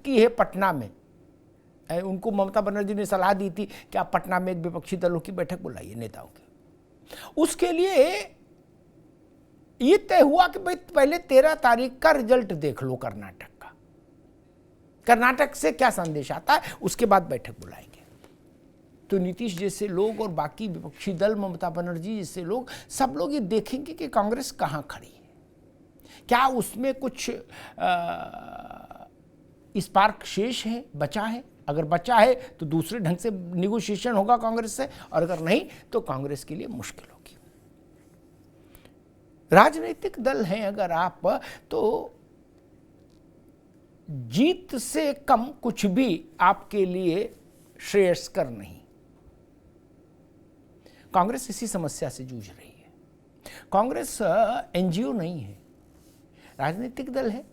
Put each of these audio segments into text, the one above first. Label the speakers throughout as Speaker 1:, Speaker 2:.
Speaker 1: की है पटना में। उनको ममता बनर्जी ने सलाह दी थी कि आप पटना में एक विपक्षी दलों की बैठक बुलाइए, नेताओं की। उसके लिए ये तय हुआ कि भाई पहले 13 तारीख का रिजल्ट देख लो कर्नाटक का, कर्नाटक से क्या संदेश आता है, उसके बाद बैठक बुलाएंगे। तो नीतीश जैसे लोग और बाकी विपक्षी दल, ममता बनर्जी जैसे लोग, सब लोग ये देखेंगे कि कांग्रेस कहां खड़ी है, क्या उसमें कुछ स्पार्क शेष है, बचा है। अगर बचा है तो दूसरे ढंग से निगोशिएशन होगा कांग्रेस से, और अगर नहीं तो कांग्रेस के लिए मुश्किल होगी। राजनीतिक दल हैं अगर आप, तो जीत से कम कुछ भी आपके लिए श्रेयस्कर नहीं। कांग्रेस इसी समस्या से जूझ रही है। कांग्रेस एनजीओ नहीं है, राजनीतिक दल है,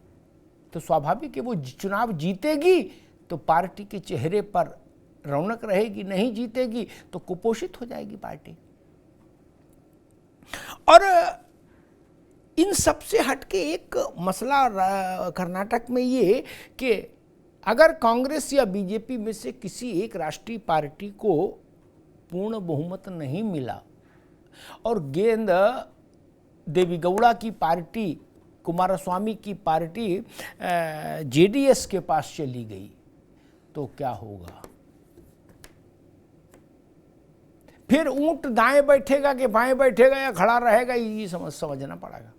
Speaker 1: तो स्वाभाविक है वो चुनाव जीतेगी तो पार्टी के चेहरे पर रौनक रहेगी, नहीं जीतेगी तो कुपोषित हो जाएगी पार्टी। और इन सब से हटके एक मसला कर्नाटक में ये कि अगर कांग्रेस या बीजेपी में से किसी एक राष्ट्रीय पार्टी को पूर्ण बहुमत नहीं मिला और गेंद देवीगौड़ा की पार्टी, कुमारस्वामी की पार्टी जेडीएस के पास चली गई, तो क्या होगा? फिर ऊंट दाएं बैठेगा कि बाएं बैठेगा या खड़ा रहेगा, ये समझना पड़ेगा।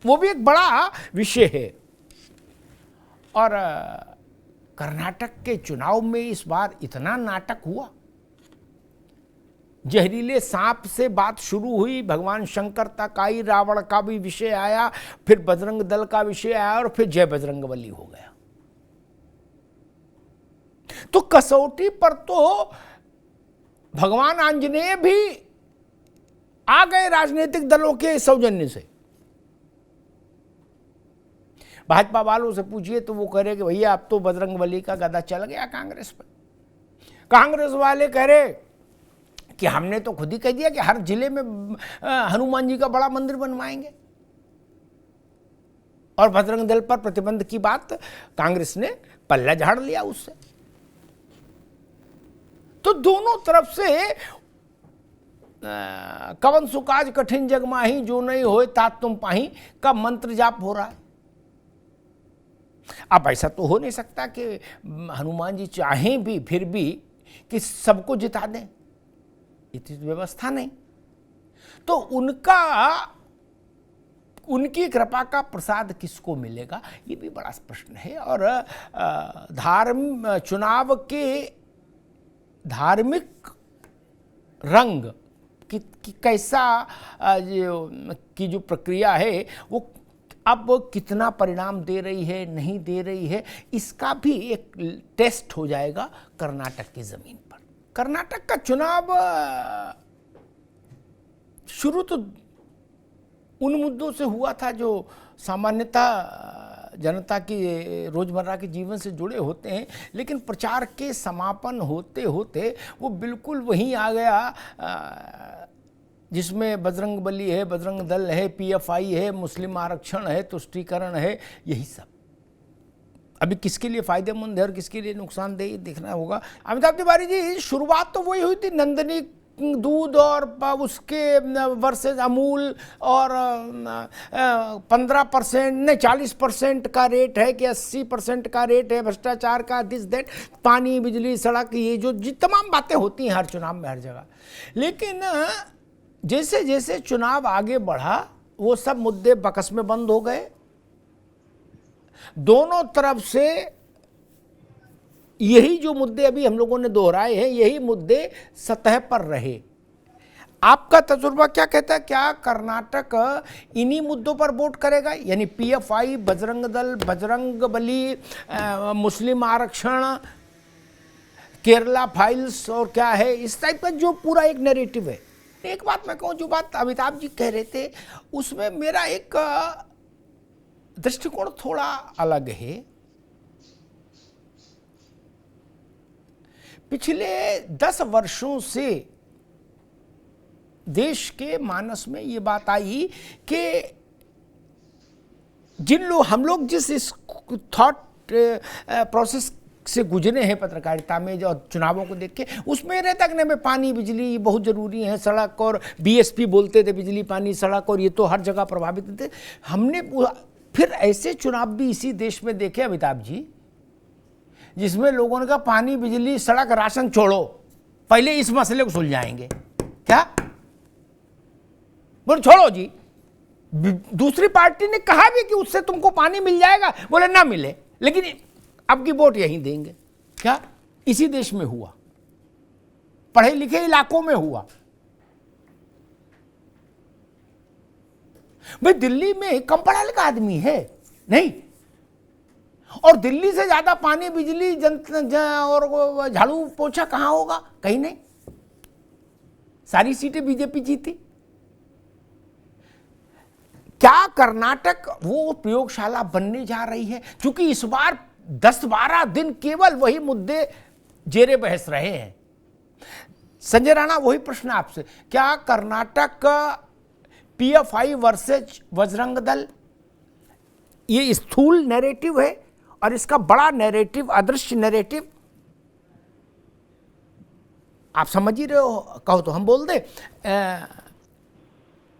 Speaker 1: वो भी एक बड़ा विषय है। और कर्नाटक के चुनाव में इस बार इतना नाटक हुआ। जहरीले सांप से बात शुरू हुई, भगवान शंकर तक आई, रावण का भी विषय आया, फिर बजरंग दल का विषय आया और फिर जय बजरंगबली हो गया। तो कसौटी पर तो भगवान आंजनेय भी आ गए राजनीतिक दलों के सौजन्य से। भाजपा वालों से पूछिए तो वो कह रहे कि भैया अब तो बजरंगबली का गदा चल गया कांग्रेस पर। कांग्रेस वाले कह रहे कि हमने तो खुद ही कह दिया कि हर जिले में हनुमान जी का बड़ा मंदिर बनवाएंगे, और बजरंग दल पर प्रतिबंध की बात कांग्रेस ने पल्ला झाड़ लिया उससे। तो दोनों तरफ से कवन सुकाज कठिन जग माही, जो नहीं होए तात तुम पाही का मंत्र जाप हो रहा है। अब ऐसा तो हो नहीं सकता कि हनुमान जी चाहें भी फिर भी कि सबको जिता दें, इतनी व्यवस्था नहीं। तो उनकी कृपा का प्रसाद किसको मिलेगा, ये भी बड़ा प्रश्न है। और चुनाव के धार्मिक रंग की कैसा की जो प्रक्रिया है वो अब कितना परिणाम दे रही है, नहीं दे रही है, इसका भी एक टेस्ट हो जाएगा कर्नाटक की जमीन पर। कर्नाटक का चुनाव शुरू तो उन मुद्दों से हुआ था जो सामान्यतः जनता की रोजमर्रा के जीवन से जुड़े होते हैं, लेकिन प्रचार के समापन होते होते वो बिल्कुल वहीं आ गया जिसमें बजरंगबली है, बजरंग दल है, पीएफआई है, मुस्लिम आरक्षण है, तुष्टीकरण है, यही सब। अभी किसके लिए फायदेमंद है और किसके लिए नुकसानदेह देखना होगा। अमिताभ तिवारी जी, शुरुआत तो वही हुई थी नंदिनी दूध और उसके वर्सेज अमूल, और 15% नहीं 40% का रेट है कि 80% का रेट है भ्रष्टाचार का, दिस दैट, पानी बिजली सड़क, ये जो तमाम बातें होती हैं हर चुनाव में हर जगह। लेकिन जैसे जैसे चुनाव आगे बढ़ा वो सब मुद्दे बकस में बंद हो गए। दोनों तरफ से यही जो मुद्दे अभी हम लोगों ने दोहराए हैं, यही मुद्दे सतह पर रहे। आपका तजुर्बा क्या कहता है, क्या कर्नाटक इन्हीं मुद्दों पर वोट करेगा? यानी पीएफआई, बजरंग दल, बजरंगबली, मुस्लिम आरक्षण, केरला फाइल्स और क्या है, इस टाइप का जो पूरा एक नैरेटिव है। एक बात मैं कहूँ, जो बात अमिताभ जी कह रहे थे उसमें मेरा एक दृष्टिकोण थोड़ा अलग है। पिछले 10 वर्षों से देश के मानस में ये बात आई कि हम लोग जिस थॉट प्रोसेस से गुजरे हैं पत्रकारिता में जो चुनावों को देख के, उसमें रहता कि में पानी बिजली बहुत ज़रूरी है, सड़क, और बीएसपी बोलते थे बिजली पानी सड़क, और ये तो हर जगह प्रभावित थे। हमने फिर ऐसे चुनाव भी इसी देश में देखे अमिताभ जी, जिसमें लोगों ने कहा पानी बिजली सड़क राशन छोड़ो, पहले इस मसले को सुलझाएंगे। क्या बोले छोड़ो जी। दूसरी पार्टी ने कहा भी कि उससे तुमको पानी मिल जाएगा, बोले ना मिले, लेकिन अब की वोट यहीं देंगे। क्या इसी देश में हुआ, पढ़े लिखे इलाकों में हुआ। भाई दिल्ली में कम पढ़ा लिखा आदमी है नहीं, और दिल्ली से ज्यादा पानी बिजली और झाड़ू पोछा कहां होगा? कहीं नहीं। सारी सीटें बीजेपी जीती। क्या कर्नाटक वो प्रयोगशाला बनने जा रही है? क्योंकि इस बार 10-12 दिन केवल वही मुद्दे जेरे बहस रहे हैं। संजय राणा, वही प्रश्न आपसे, क्या कर्नाटक पीएफआई वर्सेज बजरंग दल, ये स्थूल नैरेटिव है और इसका बड़ा नैरेटिव, अदृश्य नैरेटिव, आप समझ ही रहे हो। कहो तो हम बोल दे,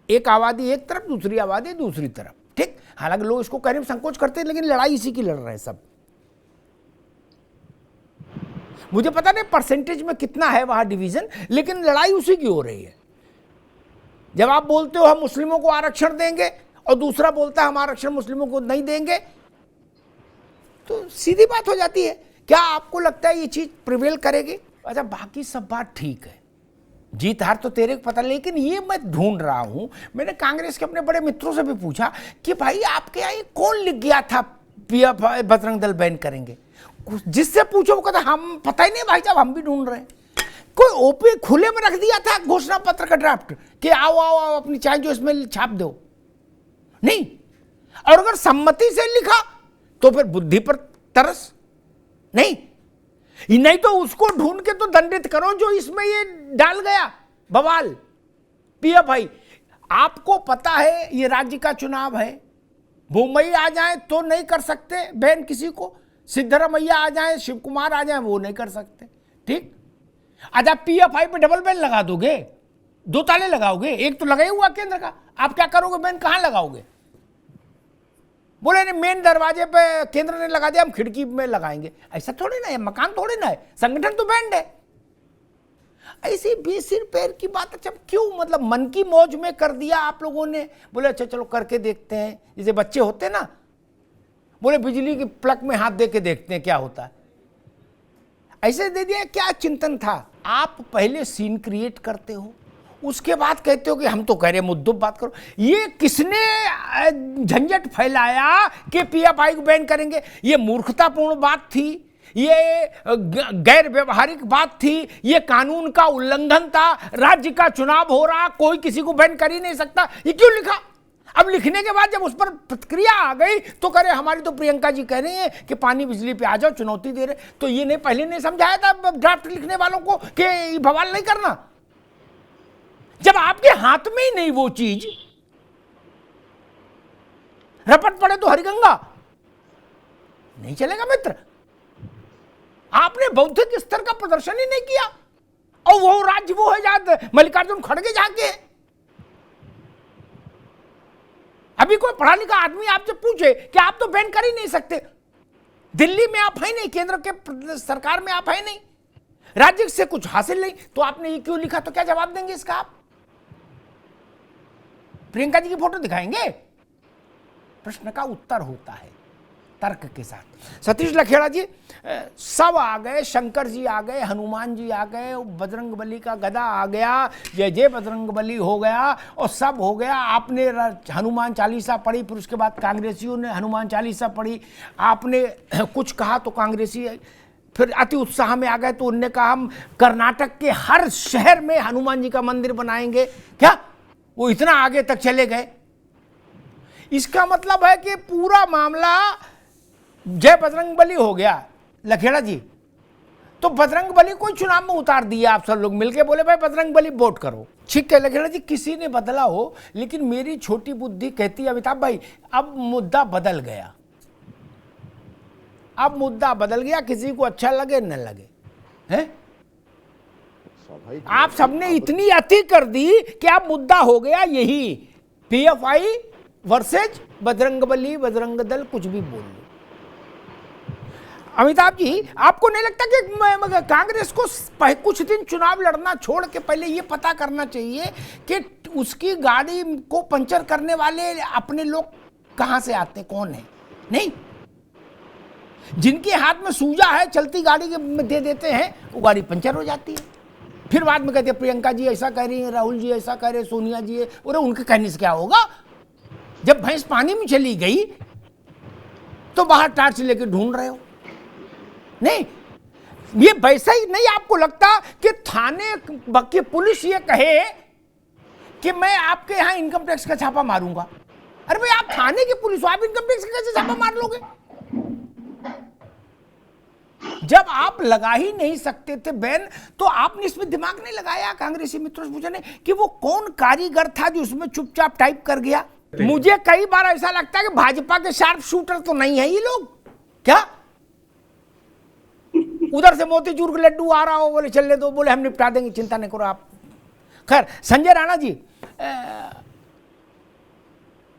Speaker 1: एक आबादी एक तरफ, दूसरी आबादी दूसरी तरफ, ठीक। हालांकि लोग इसको कहने में संकोच करते हैं, लेकिन लड़ाई इसी की लड़ रहे हैं सब। मुझे पता नहीं परसेंटेज में कितना है वहां डिवीजन, लेकिन लड़ाई उसी की हो रही है। जब आप बोलते हो हम मुस्लिमों को आरक्षण देंगे और दूसरा बोलता है हम आरक्षण मुस्लिमों को नहीं देंगे, तो सीधी बात हो जाती है। क्या आपको लगता है ये चीज प्रिवेल करेगी? अच्छा, बाकी सब बात ठीक है, जीत हार तो तेरे को पता, लेकिन ये मैं ढूंढ रहा हूं। मैंने कांग्रेस के अपने बड़े मित्रों से भी पूछा कि भाई आपके यहाँ ये कौन लिख गया था पीएफआई बजरंग दल बैन करेंगे? जिससे पूछो वो कहता हम पता ही नहीं भाई साहब, हम भी ढूंढ रहे हैं। कोई ओपी खुले में रख दिया था घोषणा पत्र का ड्राफ्ट कि आओ आओ आओ अपनी चाय जो इसमें छाप दो? नहीं। और अगर सम्मति से लिखा तो फिर बुद्धि पर तरस नहीं, नहीं तो उसको ढूंढ के तो दंडित करो जो इसमें ये डाल गया बवाल पीएफआई। आपको पता है ये राज्य का चुनाव है, बोमई आ जाए तो नहीं कर सकते बैन किसी को, सिद्धरामैया आ जाए, शिव कुमार आ जाए, वो नहीं कर सकते, ठीक। आज आप पीएफआई पे डबल बैन लगा दोगे, 2 ताले लगाओगे, एक तो लगा ही हुआ केंद्र का, आप क्या करोगे? बैन कहां लगाओगे? बोले नहीं, मेन दरवाजे पे केंद्र ने लगा दिया, हम खिड़की में लगाएंगे। ऐसा थोड़ी ना है, मकान थोड़ी ना है, संगठन तो बैंड है। ऐसी बेसिर पैर की बात अच्छा क्यों, मतलब मन की मौज में कर दिया आप लोगों ने? बोले अच्छा चलो करके देखते हैं, जैसे बच्चे होते ना, बोले बिजली की प्लग में हाथ दे के देखते हैं क्या होता है, ऐसे दे दिया। क्या चिंतन था? आप पहले सीन क्रिएट करते हो, उसके बाद कहते हो कि हम तो कह रहे मुद्दों बात करो। ये किसने झंझट फैलाया कि पीएफआई को बैन करेंगे? ये मूर्खतापूर्ण बात थी, ये गैर व्यवहारिक बात थी, ये कानून का उल्लंघन था। राज्य का चुनाव हो रहा, कोई किसी को बैन कर ही नहीं सकता, ये क्यों लिखा? अब लिखने के बाद जब उस पर प्रतिक्रिया आ गई तो करे हमारी तो प्रियंका जी कह रही हैं कि पानी बिजली पे आ जाओ, चुनौती दे रहे। तो ये नहीं पहले नहीं समझाया था ड्राफ्ट लिखने वालों को कि बवाल नहीं करना? जब आपके हाथ में ही नहीं वो चीज, रपट पड़े तो हरिगंगा नहीं चलेगा मित्र। आपने बौद्धिक स्तर का प्रदर्शन ही नहीं किया, और वो राज्य वो है जहां मल्लिकार्जुन खड़गे जाके। अभी कोई पढ़ा लिखा आदमी आपसे पूछे कि आप तो बैन कर ही नहीं सकते, दिल्ली में आप है नहीं, केंद्र के सरकार में आप है नहीं, राज्य से कुछ हासिल नहीं, तो आपने ये क्यों लिखा? तो क्या जवाब देंगे इसका आप? प्रियंका जी की फोटो दिखाएंगे? प्रश्न का उत्तर होता है तर्क के साथ। सतीश लखेड़ा जी, सब आ गए, शंकर जी आ गए, हनुमान जी आ गए, बजरंग बली का गदा आ गया, जय जय बजरंग बली हो गया और सब हो गया। आपने हनुमान चालीसा पढ़ी, फिर उसके बाद कांग्रेसियों ने हनुमान चालीसा पढ़ी, आपने कुछ कहा तो कांग्रेसी फिर अति उत्साह में आ गए, तो उनने कहा हम कर्नाटक के हर शहर में हनुमान जी का मंदिर बनाएंगे। क्या वो इतना आगे तक चले गए? इसका मतलब है कि पूरा मामला जय बजरंग बली हो गया। लखेड़ा जी, तो बजरंग बली को चुनाव में उतार दिया आप सब लोग मिलके, बोले भाई बजरंग बली वोट करो। ठीक है लखेड़ा जी, किसी ने बदला हो, लेकिन मेरी छोटी बुद्धि कहती है अमिताभ भाई अब मुद्दा बदल गया। अब मुद्दा बदल गया, किसी को अच्छा लगे न लगे, हैं? आप सबने इतनी अति कर दी कि अब मुद्दा हो गया यही, पीएफआई वर्सेज बजरंगबली, बजरंग दल, कुछ भी बोल लो। अमिताभ जी, आपको नहीं लगता कि कांग्रेस को कुछ दिन चुनाव लड़ना छोड़ के पहले ये पता करना चाहिए कि उसकी गाड़ी को पंचर करने वाले अपने लोग कहां से आते, कौन है? नहीं, जिनके हाथ में सूजा है चलती गाड़ी के दे देते हैं, वो गाड़ी पंचर हो जाती है। फिर बाद में कहते हैं प्रियंका जी ऐसा कह रही है, राहुल जी ऐसा कह रहे, सोनिया जी है। और उनके कहने से क्या होगा? जब भैंस पानी में चली गई तो बाहर टार्च लेके ढूंढ रहे हो। नहीं, ये वैसा ही नहीं आपको लगता कि थाने की पुलिस ये कहे कि मैं आपके यहां इनकम टैक्स का छापा मारूंगा? अरे भाई, आप थाने की पुलिस हो, आप इनकम टैक्स का कैसे छापा मार लोगे? जब आप लगा ही नहीं सकते थे बैन, तो आपने इसमें दिमाग नहीं लगाया कांग्रेसी मित्रों से पूछने कि वो कौन कारीगर था जो उसमें चुपचाप टाइप कर गया? मुझे कई बार ऐसा लगता है कि भाजपा के शार्प शूटर तो नहीं है ये लोग क्या? उधर से मोतीचूर का लड्डू आ रहा हो, बोले चलने दो, बोले हम निपटा देंगे, चिंता नहीं करो आप। खैर, संजय राणा जी,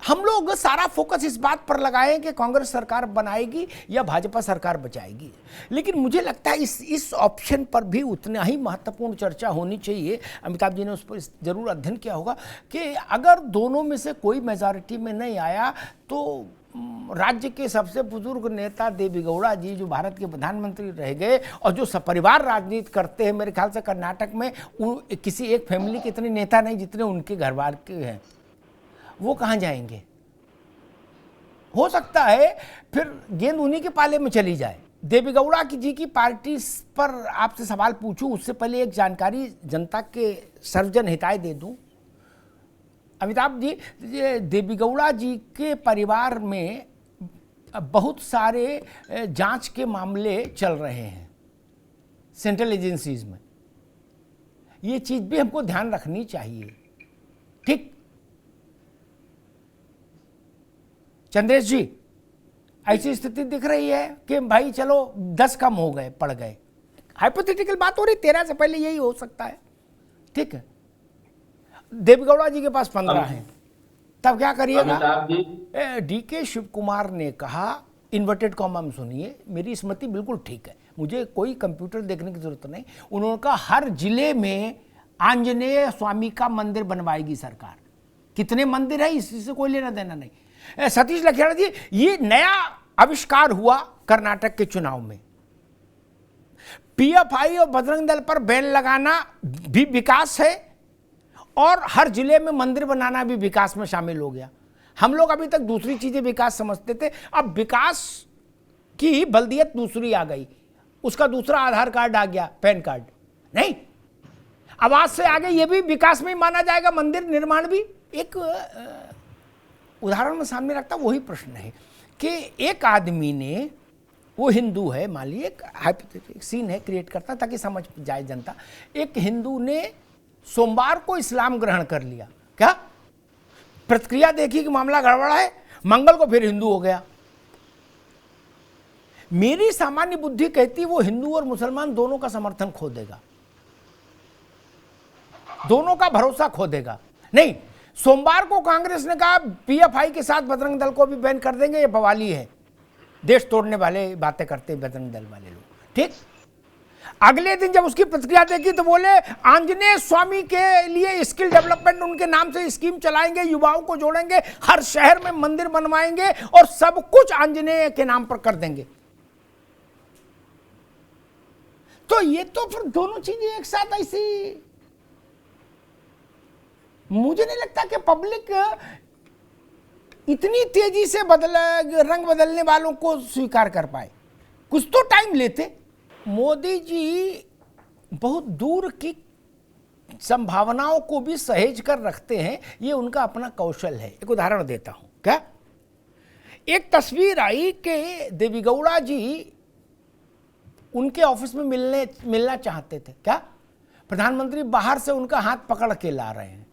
Speaker 1: हम लोग सारा फोकस इस बात पर लगाए कि कांग्रेस सरकार बनाएगी या भाजपा सरकार बचाएगी, लेकिन मुझे लगता है इस ऑप्शन पर भी उतना ही महत्वपूर्ण चर्चा होनी चाहिए। अमिताभ जी ने उस पर जरूर अध्ययन किया होगा कि अगर दोनों में से कोई मेजॉरिटी में नहीं आया तो राज्य के सबसे बुजुर्ग नेता देवेगौड़ा जी, जो भारत के प्रधानमंत्री रह गए और जो सपरिवार राजनीति करते हैं, मेरे ख्याल से कर्नाटक में किसी एक फैमिली के इतने नेता नहीं जितने उनके घरवार के हैं, वो कहाँ जाएंगे? हो सकता है फिर गेंद उन्हीं के पाले में चली जाए। देवेगौड़ा जी की पार्टी पर आपसे सवाल पूछूं उससे पहले एक जानकारी जनता के सर्वजन हिताय दे दूं। अमिताभ जी, देवेगौड़ा जी के परिवार में बहुत सारे जांच के मामले चल रहे हैं सेंट्रल एजेंसीज में। ये चीज भी हमको ध्यान रखनी चाहिए, ठीक? चंद्रेश जी, ऐसी स्थिति दिख रही है कि भाई चलो 10 कम हो गए, पड़ गए, हाइपोथेटिकल बात हो रही, 13 से पहले यही हो सकता है, ठीक है? देवेगौड़ा जी के पास 15 हैं, तब क्या करिएगा? डीके शिव कुमार ने कहा, इन्वर्टेड कॉमा में सुनिए, मेरी स्मृति बिल्कुल ठीक है, मुझे कोई कंप्यूटर देखने की जरूरत नहीं। उन्होंने कहा हर जिले में आंजनेय स्वामी का मंदिर बनवाएगी सरकार। कितने मंदिर है इसी से कोई लेना देना नहीं। सतीश लखेड़ा जी, ये नया आविष्कार हुआ कर्नाटक के चुनाव में, पीएफआई और बजरंग दल पर बैन लगाना भी विकास है और हर जिले में मंदिर बनाना भी विकास में शामिल हो गया। हम लोग अभी तक दूसरी चीजें विकास समझते थे, अब विकास की बल्दियत दूसरी आ गई, उसका दूसरा आधार कार्ड आ गया, पैन कार्ड नहीं, आवाज से आगे ये भी विकास में माना जाएगा, मंदिर निर्माण भी। एक उदाहरण में सामने रखता वही प्रश्न है कि एक आदमी ने, वो हिंदू है, मान लीजिए एक सीन है क्रिएट करता ताकि समझ जाए जनता, एक हिंदू ने सोमवार को इस्लाम ग्रहण कर लिया, क्या प्रतिक्रिया देखी कि मामला गड़बड़ है, मंगल को फिर हिंदू हो गया। मेरी सामान्य बुद्धि कहती वो हिंदू और मुसलमान दोनों का समर्थन खो देगा, दोनों का भरोसा खो देगा। नहीं, सोमवार को कांग्रेस ने कहा पीएफआई के साथ बजरंग दल को भी बैन कर देंगे, ये बवाली है, देश तोड़ने वाले बातें करते हैं बजरंग दल वाले लोग, ठीक? अगले दिन जब उसकी प्रतिक्रिया देखी तो बोले आंजनेय स्वामी के लिए स्किल डेवलपमेंट उनके नाम से स्कीम चलाएंगे, युवाओं को जोड़ेंगे, हर शहर में मंदिर बनवाएंगे और सब कुछ आंजनेय के नाम पर कर देंगे। तो ये तो फिर दोनों चीजें एक साथ ऐसी, मुझे नहीं लगता कि पब्लिक इतनी तेजी से रंग बदलने वालों को स्वीकार कर पाए, कुछ तो टाइम लेते। मोदी जी बहुत दूर की संभावनाओं को भी सहेज कर रखते हैं, ये उनका अपना कौशल है। एक उदाहरण देता हूं, क्या एक तस्वीर आई कि देवेगौड़ा जी उनके ऑफिस में मिलना चाहते थे, क्या प्रधानमंत्री बाहर से उनका हाथ पकड़ के ला रहे हैं,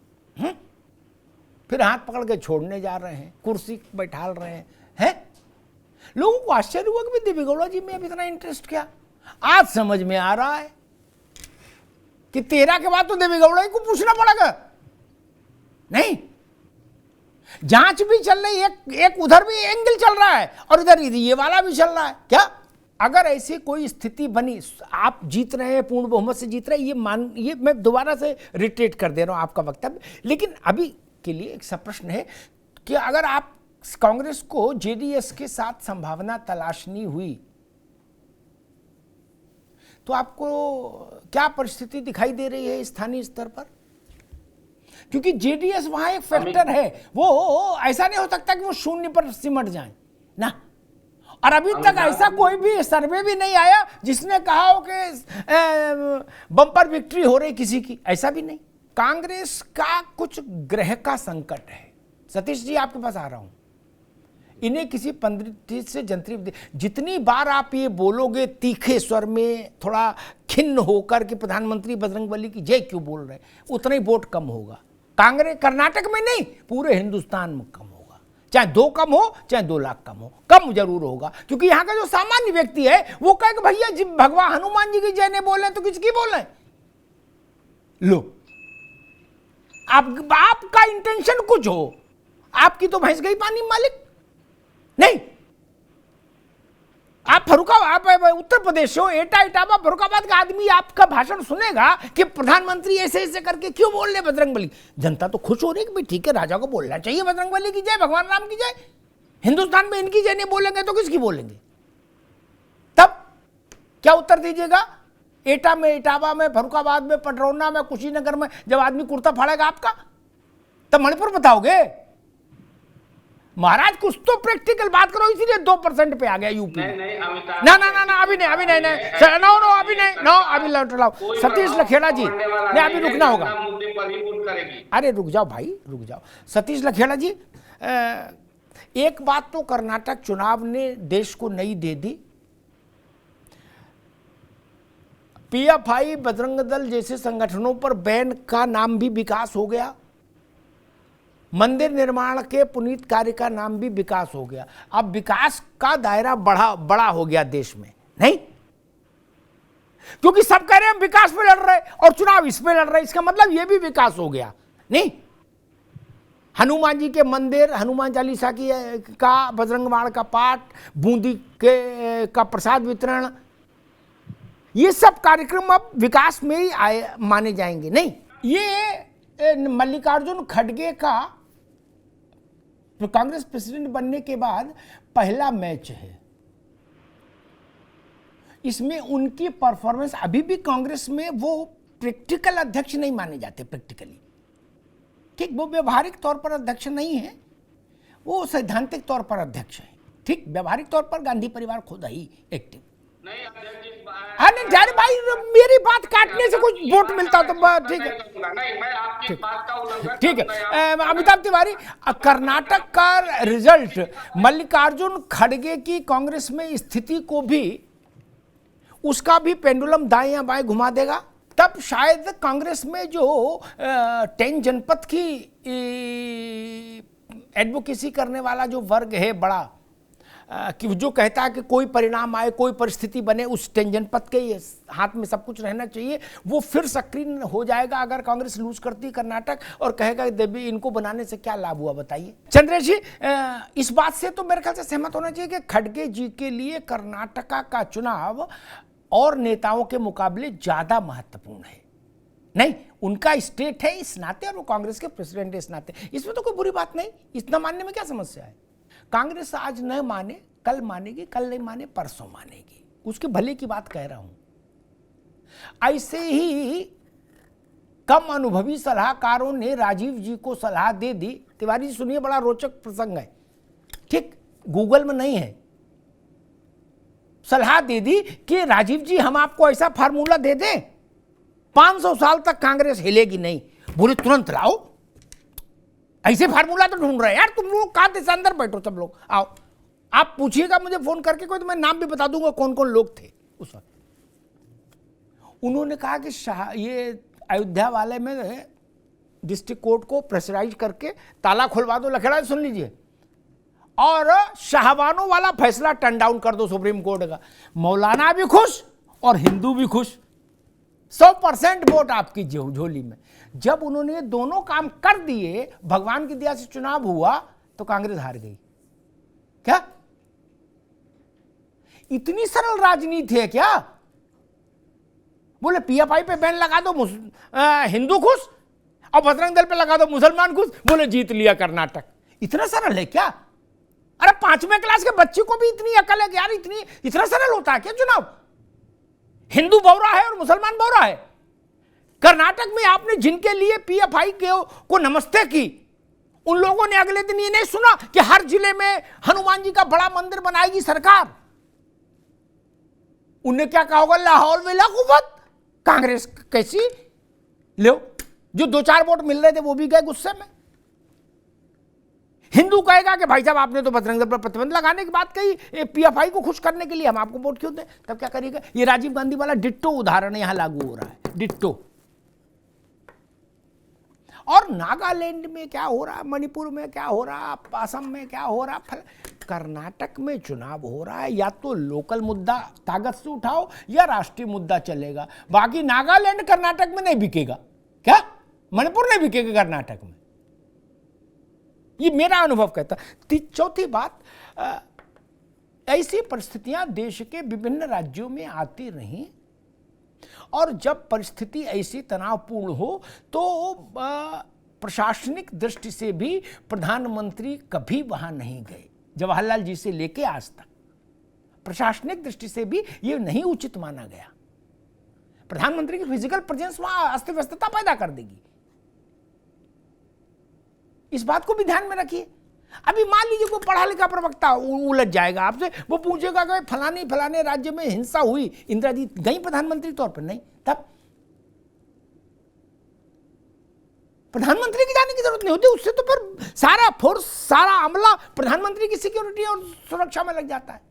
Speaker 1: फिर हाथ पकड़ के छोड़ने जा रहे हैं, कुर्सी बैठाल रहे हैं, लोगों को आश्चर्य हुआ कि देवेगौड़ा जी में अब इतना इंटरेस्ट क्या। आज समझ में आ रहा है कि 13 के बाद तो देवेगौड़ा जी को पूछना पड़ेगा। नहीं, जांच भी चल रही है, एक उधर भी एंगल चल रहा है और इधर ये वाला भी चल रहा है। क्या अगर ऐसी कोई स्थिति बनी, आप जीत रहे हैं, पूर्ण बहुमत से जीत रहे हैं, ये मैं दोबारा से रिट्रेट कर दे रहा हूं आपका वक्तव्य, लेकिन अभी के लिए एक सब प्रश्न है कि अगर आप कांग्रेस को जेडीएस के साथ संभावना तलाशनी हुई तो आपको क्या परिस्थिति दिखाई दे रही है स्थानीय स्तर पर? क्योंकि जेडीएस वहां एक फैक्टर है, वो ऐसा नहीं हो सकता कि वो शून्य पर सिमट जाए ना। और अभी तक ऐसा कोई भी सर्वे भी नहीं आया जिसने कहा हो कि बम्पर विक्ट्री हो रही किसी की, ऐसा भी नहीं। कांग्रेस का कुछ ग्रह का संकट है। सतीश जी आपके पास आ रहा हूं, इन्हें किसी पंडित से जंत्री, जितनी बार आप ये बोलोगे तीखे स्वर में, थोड़ा खिन्न होकर कि प्रधानमंत्री बजरंगबली की जय क्यों बोल रहे, उतना ही वोट कम होगा। कांग्रेस कर्नाटक में नहीं, पूरे हिंदुस्तान में कम होगा। चाहे 2 कम हो, चाहे 2 लाख कम हो, कम जरूर होगा। क्योंकि यहाँ का जो सामान्य व्यक्ति है वो कहे कि भैया जी भगवान हनुमान जी की जय नहीं बोल रहे तो किसकी बोल रहे? लो, आपका इंटेंशन कुछ हो, आपकी तो भैंस गई पानी मालिक नहीं। आप उत्तर प्रदेश हो, इटावा फरुखाबाद का आदमी आपका भाषण सुनेगा कि प्रधानमंत्री ऐसे ऐसे करके क्यों बोल रहे बजरंगबली, जनता तो खुश हो रही कि ठीक है, राजा को बोलना चाहिए बजरंगबली की जय, भगवान राम की जय। हिंदुस्तान में इनकी जय नहीं बोलेंगे तो किसकी बोलेंगे? तब क्या उत्तर दीजिएगा? इटावा में, फरुखाबाद में, पटरौना में, कुशीनगर में जब आदमी कुर्ता फाड़ेगा आपका, तब मणिपुर बताओगे? महाराज कुछ तो प्रैक्टिकल बात करो, इसीलिए 2% पे आ गया यूपी। ना अभी नहीं अभी लौट लाओ सतीश लखेड़ा जी, नहीं अभी रुकना होगा। अरे रुक जाओ भाई, रुक जाओ सतीश लखेड़ा जी। एक बात तो कर्नाटक चुनाव ने देश को नई दे दी। पीएफआई, बजरंग दल जैसे संगठनों पर बैन का नाम भी विकास हो गया, मंदिर निर्माण के पुनीत कार्य का नाम भी विकास हो गया। अब विकास का दायरा बड़ा हो गया देश में, नहीं? क्योंकि सब कह रहे हैं विकास पे लड़ रहे और चुनाव इस पे लड़ रहे, इसका मतलब यह भी विकास हो गया। नहीं, हनुमान जी के मंदिर, हनुमान चालीसा का, बजरंग बाण का पाठ, बूंदी का प्रसाद वितरण, ये सब कार्यक्रम अब विकास में ही माने जाएंगे। नहीं, ये मल्लिकार्जुन खड़गे का कांग्रेस प्रेसिडेंट बनने के बाद पहला मैच है। इसमें उनकी परफॉर्मेंस, अभी भी कांग्रेस में वो प्रैक्टिकल अध्यक्ष नहीं माने जाते, प्रैक्टिकली ठीक, वो व्यवहारिक तौर पर अध्यक्ष नहीं है, वो सैद्धांतिक तौर पर अध्यक्ष है। ठीक, व्यवहारिक तौर पर गांधी परिवार खुद ही एक्टिव नहीं। अरे जाने भाई, मेरी बात काटने से कुछ वोट मिलता तो ठीक है, ठीक है। अमिताभ तिवारी, कर्नाटक का रिजल्ट मल्लिकार्जुन खड़गे की कांग्रेस में स्थिति को भी, उसका भी पेंडुलम दाएं या बाएं घुमा देगा। तब शायद कांग्रेस में जो 10 जनपद की एडवोकेसी करने वाला जो वर्ग है बड़ा, कि जो कहता है कि कोई परिणाम आए, कोई परिस्थिति बने, उस 10 जनपद के हाथ में सब कुछ रहना चाहिए, वो फिर सक्रिय हो जाएगा अगर कांग्रेस लूज करती कर्नाटक और कहेगा देवी इनको बनाने से क्या लाभ हुआ बताइए। चंद्रेश जी, इस बात से तो मेरे ख्याल से सहमत होना चाहिए कि खड़गे जी के लिए कर्नाटका का चुनाव और नेताओं के मुकाबले ज्यादा महत्वपूर्ण है। नहीं, उनका स्टेट है इस नाते और वो कांग्रेस के प्रेसिडेंट है इस नाते, इसमें तो कोई बुरी बात नहीं, इतना मानने में क्या समस्या है। कांग्रेस आज न माने, कल मानेगी, कल नहीं माने परसों मानेगी, उसके भले की बात कह रहा हूं। ऐसे ही कम अनुभवी सलाहकारों ने राजीव जी को सलाह दे दी। तिवारी जी सुनिए, बड़ा रोचक प्रसंग है, ठीक, गूगल में नहीं है। सलाह दे दी कि राजीव जी हम आपको ऐसा फार्मूला दे दें 500 साल तक कांग्रेस हिलेगी नहीं। बोले तुरंत लाओ, ऐसे फार्मूला तो ढूंढ रहे हैं यार, तुम लोग कहां थे, अंदर बैठो सब लोग, आओ आप पूछिएगा मुझे फोन करके कोई, तो मैं नाम भी बता दूंगा कौन कौन लोग थे उस वक्त। उन्होंने कहा कि ये अयोध्या वाले में डिस्ट्रिक्ट कोर्ट को प्रेशराइज करके ताला खुलवा दो। लखेड़ा सुन लीजिए, और शाहबानों वाला फैसला टर्न डाउन कर दो सुप्रीम कोर्ट का। मौलाना भी खुश और हिंदू भी खुश, 100% वोट आपकी झोली में। जब उन्होंने दोनों काम कर दिए, भगवान की दया से चुनाव हुआ, तो कांग्रेस हार गई। क्या इतनी सरल राजनीति है क्या? बोले पीएफआई पे बैन लगा दो, हिंदू खुश, और बजरंग दल पे लगा दो, मुसलमान खुश, बोले जीत लिया कर्नाटक। इतना सरल है क्या? अरे 5वें क्लास के बच्चे को भी इतनी अकल है कि यार इतना सरल होता है क्या चुनाव? हिंदू बौरा है और मुसलमान बौरा है। कर्नाटक में आपने जिनके लिए पीएफआई को नमस्ते की, उन लोगों ने अगले दिन ये नहीं सुना कि हर जिले में हनुमान जी का बड़ा मंदिर बनाएगी सरकार। उनने क्या कहा होगा? लाहौल वेला कुवत, कांग्रेस कैसी लो, जो 2-4 वोट मिल रहे थे वो भी गए गुस्से में। हिंदू कहेगा कि भाई साहब आपने तो बजरंग दल पर प्रतिबंध लगाने की बात कही, पीएफआई को खुश करने के लिए, हम आपको वोट क्यों दें? तब क्या करिएगा? ये राजीव गांधी वाला डिट्टो उदाहरण यहां लागू हो रहा है, डिट्टो। और नागालैंड में क्या हो रहा, मणिपुर में क्या हो रहा, असम में क्या हो रहा, कर्नाटक में चुनाव हो रहा है। या तो लोकल मुद्दा ताकत से उठाओ या राष्ट्रीय मुद्दा चलेगा। बाकी नागालैंड कर्नाटक में नहीं बिकेगा। क्या मणिपुर नहीं बिकेगा कर्नाटक में? ये मेरा अनुभव कहता। चौथी बात, ऐसी परिस्थितियां देश के विभिन्न राज्यों में आती रहीं, और जब परिस्थिति ऐसी तनावपूर्ण हो तो प्रशासनिक दृष्टि से भी प्रधानमंत्री कभी वहां नहीं गए। जवाहरलाल जी से लेके आज तक प्रशासनिक दृष्टि से भी यह नहीं उचित माना गया। प्रधानमंत्री की फिजिकल प्रेजेंस वहां अस्त व्यस्तता पैदा कर देगी। इस बात को भी ध्यान में रखिए। अभी मान लीजिए कोई पढ़ा लिखा प्रवक्ता उलझ जाएगा आपसे, वो पूछेगा कि फलाने राज्य में हिंसा हुई, इंदिरा जी गई प्रधानमंत्री तौर पर? नहीं। तब प्रधानमंत्री की जाने की जरूरत नहीं होती। उससे तो फिर सारा फोर्स, सारा अमला प्रधानमंत्री की सिक्योरिटी और सुरक्षा में लग जाता है।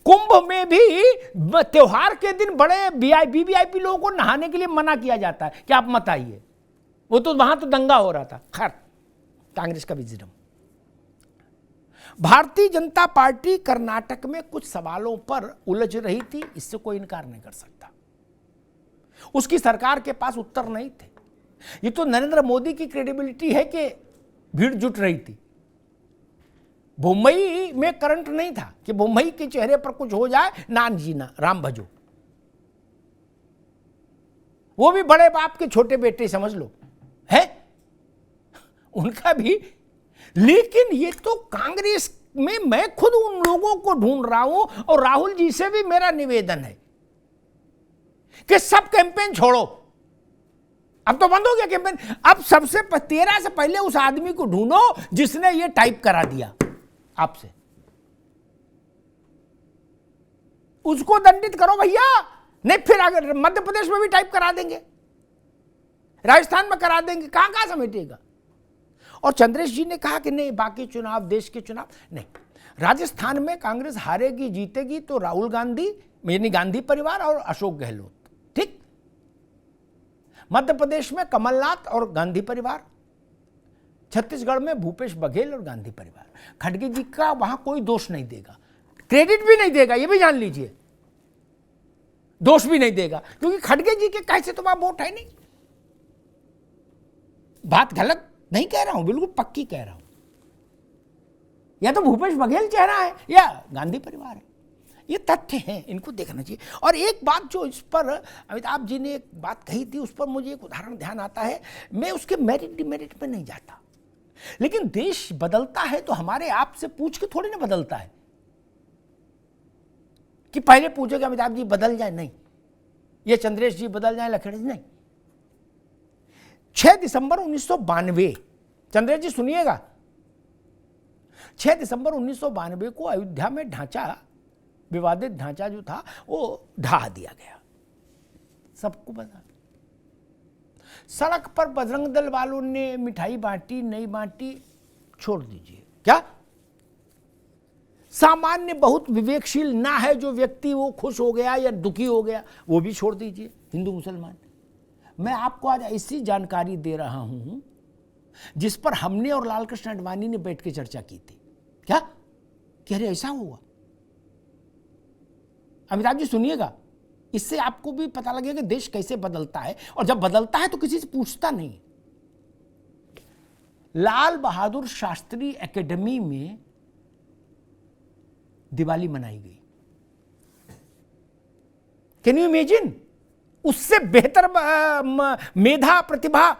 Speaker 1: कुंभ में भी त्योहार के दिन बड़े वीवीआईपी लोगों को नहाने के लिए मना किया जाता है कि आप मत आइए। वो तो वहां तो दंगा हो रहा था। खैर, कांग्रेस का विजडम। भारतीय जनता पार्टी कर्नाटक में कुछ सवालों पर उलझ रही थी, इससे कोई इनकार नहीं कर सकता। उसकी सरकार के पास उत्तर नहीं थे। ये तो नरेंद्र मोदी की क्रेडिबिलिटी है कि भीड़ जुट रही थी। मुंबई में करंट नहीं था कि मुंबई के चेहरे पर कुछ हो जाए, नान जीना, राम भजो। वो भी बड़े बाप के छोटे बेटे समझ लो है उनका भी। लेकिन ये तो कांग्रेस में मैं खुद उन लोगों को ढूंढ रहा हूं, और राहुल जी से भी मेरा निवेदन है कि सब कैंपेन छोड़ो। अब तो बंद हो गया कैंपेन। अब सबसे 13 से पहले उस आदमी को ढूंढो जिसने ये टाइप करा दिया आपसे, उसको दंडित करो भैया। नहीं फिर अगर मध्य प्रदेश में भी टाइप करा देंगे, राजस्थान में करा देंगे, कहां कहां समेटेगा। और चंद्रेश जी ने कहा कि नहीं, बाकी चुनाव, देश के चुनाव नहीं। राजस्थान में कांग्रेस हारेगी जीतेगी तो राहुल गांधी, यानी गांधी परिवार और अशोक गहलोत, ठीक। मध्य प्रदेश में कमलनाथ और गांधी परिवार, छत्तीसगढ़ में भूपेश बघेल और गांधी परिवार। खड़गे जी का वहां कोई दोष नहीं देगा, क्रेडिट भी नहीं देगा, ये भी जान लीजिए, दोष भी नहीं देगा, क्योंकि खड़गे जी के कैसे तो वहां वोट है नहीं। बात गलत नहीं कह रहा हूं, बिल्कुल पक्की कह रहा हूं। या तो भूपेश बघेल चेहरा है या गांधी परिवार है। ये तथ्य हैं, इनको देखना चाहिए। और एक बात जो इस पर अमिताभ जी ने एक बात कही थी, उस पर मुझे एक उदाहरण ध्यान आता है। मैं उसके मेरिट डिमेरिट में नहीं जाता, लेकिन देश बदलता है तो हमारे आप से पूछ के थोड़ी ना बदलता है कि पहले पूछे कि अमिताभ जी बदल जाए, नहीं। ये चंद्रेश जी बदल जाए, लखन जी नहीं। 6 दिसंबर 1992, चंद्रेश जी सुनिएगा, 6 दिसंबर 1992 को अयोध्या में ढांचा, विवादित ढांचा जो था वो ढहा दिया गया, सबको पता। सड़क पर बजरंग दल वालों ने मिठाई बांटी, नहीं बांटी, छोड़ दीजिए। क्या सामान्य बहुत विवेकशील ना है जो व्यक्ति वो खुश हो गया या दुखी हो गया, वो भी छोड़ दीजिए, हिंदू मुसलमान। मैं आपको आज ऐसी जानकारी दे रहा हूं जिस पर हमने और लालकृष्ण आडवाणी ने बैठ के चर्चा की थी। क्या कि अरे ऐसा हुआ। अमिताभ जी सुनिएगा, इससे आपको भी पता लगेगा कि देश कैसे बदलता है, और जब बदलता है तो किसी से पूछता नहीं। लाल बहादुर शास्त्री एकेडमी में दिवाली मनाई गई। Can you imagine? उससे बेहतर मेधा, प्रतिभा,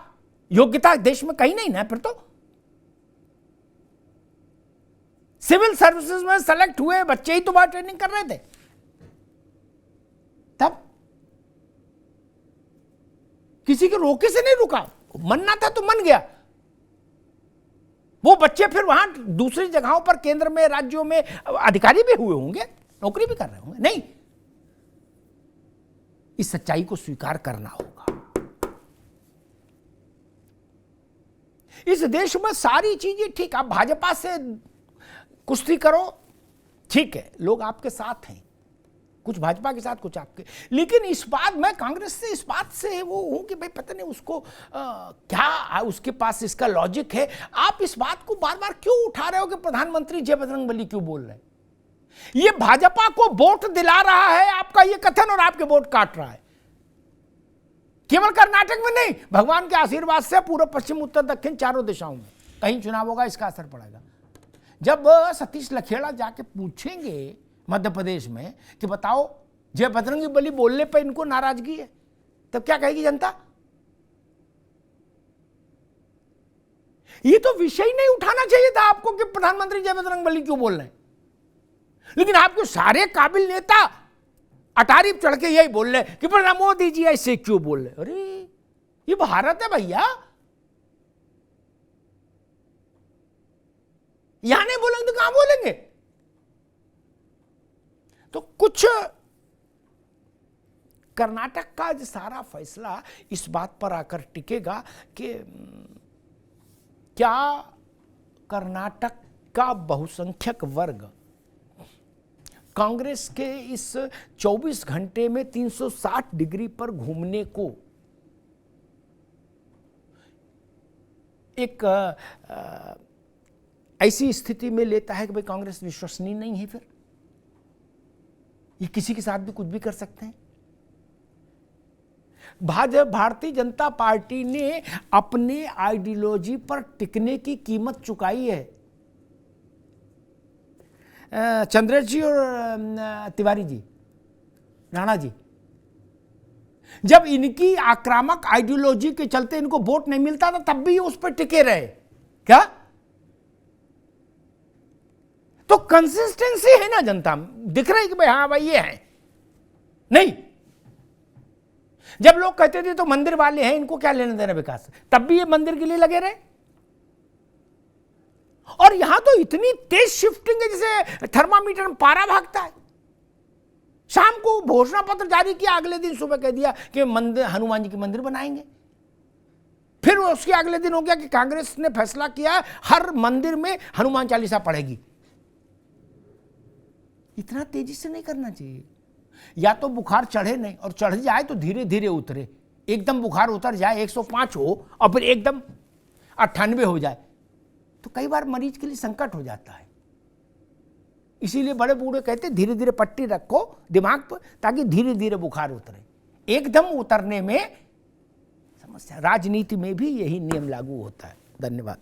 Speaker 1: योग्यता देश में कहीं नहीं ना। फिर तो सिविल सर्विसेज में सेलेक्ट हुए बच्चे ही तो बाहर ट्रेनिंग कर रहे थे। तब किसी के रोके से नहीं रुका, मनना था तो मन गया। वो बच्चे फिर वहां दूसरी जगहों पर, केंद्र में, राज्यों में अधिकारी भी हुए होंगे, नौकरी भी कर रहे होंगे। नहीं, इस सच्चाई को स्वीकार करना होगा। इस देश में सारी चीजें ठीक, आप भाजपा से कुश्ती करो, ठीक है, लोग आपके साथ हैं, कुछ भाजपा के साथ, कुछ आपके। लेकिन इस बात, मैं कांग्रेस से इस बात से वो हूं कि भाई पता नहीं उसको क्या उसके पास इसका लॉजिक है। आप इस बात को बार बार क्यों उठा रहे हो कि प्रधानमंत्री जय बजरंगबली क्यों बोल रहे हैं? ये भाजपा को वोट दिला रहा है आपका ये कथन, और आपके वोट काट रहा है। केवल कर्नाटक में नहीं, भगवान के आशीर्वाद से पूर्व, पश्चिम, उत्तर, दक्षिण चारों दिशाओं में कहीं चुनाव होगा, इसका असर पड़ेगा। जब सतीश लखेड़ा जाके पूछेंगे मध्य प्रदेश में कि बताओ जय बजरंगबली बोलने पर इनको नाराजगी है, तब क्या कहेगी जनता? ये तो विषय नहीं उठाना चाहिए था आपको कि प्रधानमंत्री जय बजरंगबली क्यों बोल रहे हैं। लेकिन आपके सारे काबिल नेता अटारी चढ़ के यही बोल रहे कि प्रधान मोदी जी ऐसे क्यों बोल रहे। अरे ये भारत है भैया, यहां नहीं बोलेंगे तो कहां बोलेंगे? तो कुछ कर्नाटक का जो सारा फैसला इस बात पर आकर टिकेगा कि क्या कर्नाटक का बहुसंख्यक वर्ग कांग्रेस के इस 24 घंटे में 360 डिग्री पर घूमने को एक ऐसी स्थिति में लेता है कि भाई कांग्रेस विश्वसनीय नहीं है, फिर ये किसी के साथ भी कुछ भी कर सकते हैं। भारतीय जनता पार्टी ने अपने आइडियोलॉजी पर टिकने की कीमत चुकाई है। चंद्रेश जी और तिवारी जी, राणा जी, जब इनकी आक्रामक आइडियोलॉजी के चलते इनको वोट नहीं मिलता था, तब भी ये उस पर टिके रहे। क्या? तो कंसिस्टेंसी है ना जनता में, दिख रहा है कि भाई हाँ भाई ये है। नहीं, जब लोग कहते थे तो मंदिर वाले हैं, इनको क्या लेना देना विकास से, तब भी ये मंदिर के लिए लगे रहे। और यहां तो इतनी तेज शिफ्टिंग है जैसे थर्मामीटर में पारा भागता है। शाम को घोषणा पत्र जारी किया, अगले दिन सुबह कह दिया कि मंदिर, हनुमान जी के मंदिर बनाएंगे। फिर उसके अगले दिन हो गया कि कांग्रेस ने फैसला किया हर मंदिर में हनुमान चालीसा पढ़ेगी। इतना तेजी से नहीं करना चाहिए। या तो बुखार चढ़े नहीं, और चढ़ जाए तो धीरे धीरे उतरे। एकदम बुखार उतर जाए 105 हो और फिर एकदम 98 हो जाए तो कई बार मरीज के लिए संकट हो जाता है। इसीलिए बड़े बूढ़े कहते धीरे धीरे पट्टी रखो दिमाग पर, ताकि धीरे धीरे बुखार उतरे। एकदम उतरने में समस्या। राजनीति में भी यही नियम लागू होता है। धन्यवाद।